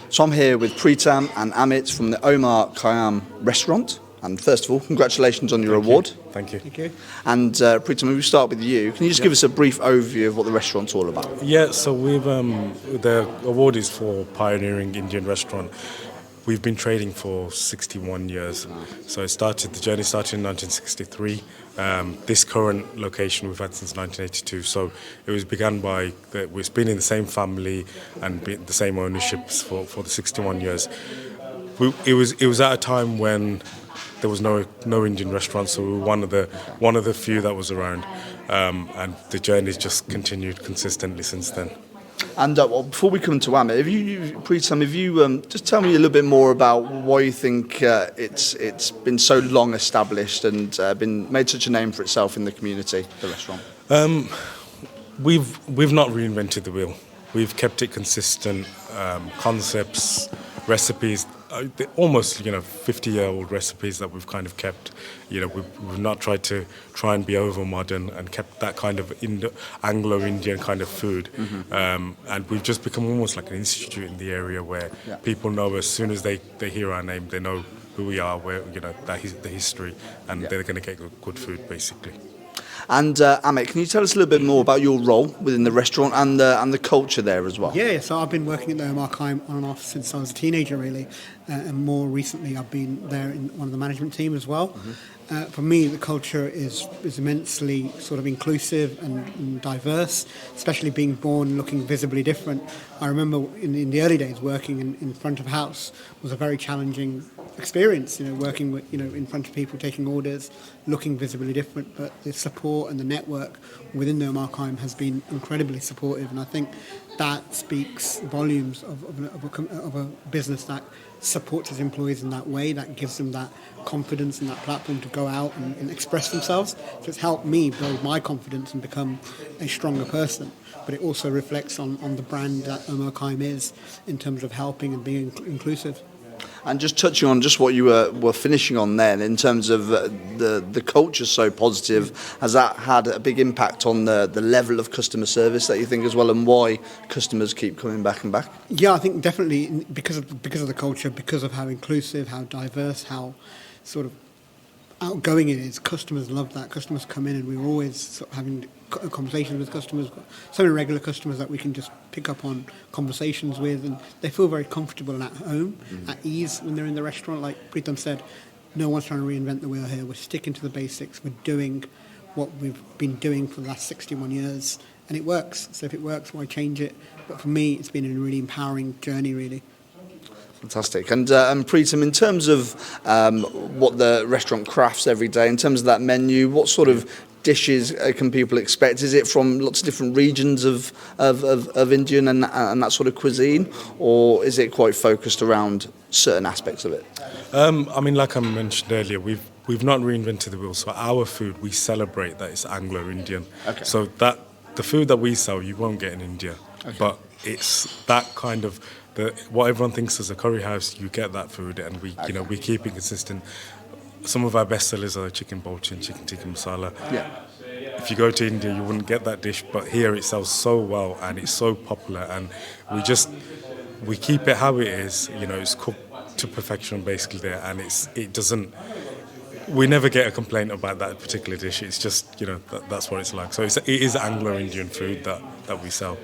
So I'm here with Pritam and Amit from the Omar Khayyam restaurant. And first of all, congratulations on your award. Thank you. Thank you. And Pritam, if we start with you, can you just give us a brief overview of what the restaurant's all about? Yeah, so we've the award is for pioneering Indian restaurant. We've been trading for 61 years. So the journey started in 1963. This current location we've had since 1982. So it was begun we've been in the same family and the same ownerships for the 61 years. It was at a time when there was no Indian restaurant, so we were one of the few that was around, and the journey's just continued consistently since then. And before we come to Amit, Pritam, if you just tell me a little bit more about why you think it's been so long established and been made such a name for itself in the community, the restaurant. We've not reinvented the wheel. We've kept it consistent. Concepts, recipes, almost 50-year-old recipes that we've kind of kept. We've not tried to and be over modern and kept that kind of Anglo-Indian kind of food. And we've just become almost like an institute in the area where people know as soon as they hear our name, they know who we are, where the history, and they're going to get good food basically. And Amit, can you tell us a little bit more about your role within the restaurant and the culture there as well? Yeah, so I've been working at the Omar Khayyam on and off since I was a teenager, really. And more recently, I've been there in one of the management team as well. For me, the culture is immensely sort of inclusive and diverse, especially being born looking visibly different. I remember in the early days working in front of house was a very challenging experience, working with, in front of people, taking orders, looking visibly different. But the support and the network within the Omar Khayyam has been incredibly supportive, and I think that speaks volumes of a business that supports its employees in that way, that gives them that confidence and that platform to go out and express themselves. So it's helped me build my confidence and become a stronger person. But it also reflects on the brand that Omar Khayyam is in terms of helping and being inclusive. And just touching on just what you were finishing on then, in terms of the culture so positive, has that had a big impact on the level of customer service that you think as well, and why customers keep coming back and back? Yeah, I think definitely because of the culture, because of how inclusive, how diverse, how sort of outgoing it is. Customers love that. Customers come in and we're always sort of having conversations with customers. We've got so many regular customers that we can just pick up on conversations with, and they feel very comfortable and at home, at ease when they're in the restaurant. Like Pritam said, no one's trying to reinvent the wheel here. We're sticking to the basics. We're doing what we've been doing for the last 61 years, and it works. So if it works, why change it? But for me, it's been a really empowering journey, really. Fantastic. And Pritam, in terms of what the restaurant crafts every day, in terms of that menu, what sort of dishes can people expect? Is it from lots of different regions of Indian and that sort of cuisine, or is it quite focused around certain aspects of it? I mean, like I mentioned earlier, we've not reinvented the wheel. So our food, we celebrate that it's Anglo-Indian. Okay. So that the food that we sell, you won't get in India. Okay. But it's that kind of what everyone thinks is a curry house. You get that food, and we keep it consistent. Some of our best sellers are chicken bolchi and chicken tikka masala. Yeah. If you go to India, you wouldn't get that dish, but here it sells so well and it's so popular, and we keep it how it is. It's cooked to perfection basically there, and we never get a complaint about that particular dish. It's just that's what it's like. So it is Anglo-Indian food that we sell.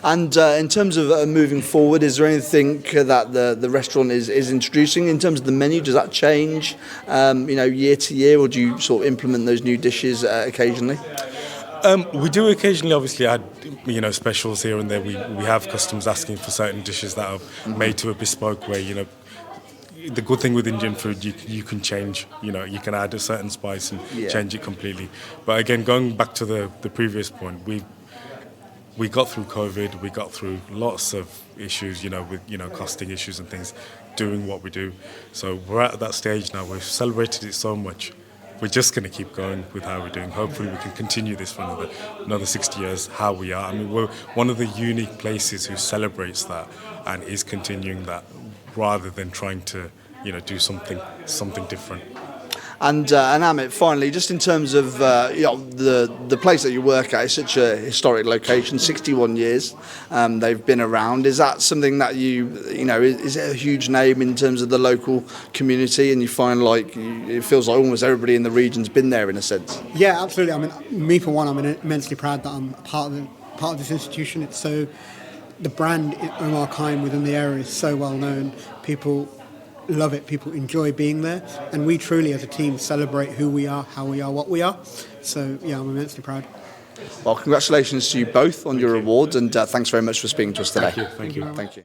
And in terms of moving forward, is there anything that the restaurant is introducing in terms of the menu? Does that change, year to year, or do you sort of implement those new dishes occasionally? We do occasionally, obviously, add specials here and there. We have customers asking for certain dishes that are made to a bespoke way. The good thing with Indian food, you can change. You can add a certain spice and change it completely. But again, going back to the previous point, we got through COVID, we got through lots of issues, with costing issues and things, doing what we do. So we're at that stage now. We've celebrated it so much. We're just going to keep going with how we're doing. Hopefully we can continue this for another 60 years, how we are. I mean, we're one of the unique places who celebrates that and is continuing that rather than trying to, do something different. And Amit, finally, just in terms of the place that you work at, is such a historic location, 61 years they've been around. Is that something that is it a huge name in terms of the local community, and you find like it feels like almost everybody in the region's been there in a sense? Yeah, absolutely. I mean, me for one, I'm immensely proud that I'm part of this institution. It's so, the brand Omar Khayyam within the area is so well known. People love it. People enjoy being there, and we truly, as a team, celebrate who we are, how we are, what we are. So yeah, I'm immensely proud. Well, congratulations to you both on your awards, and thanks very much for speaking to us today. Thank you. Thank you.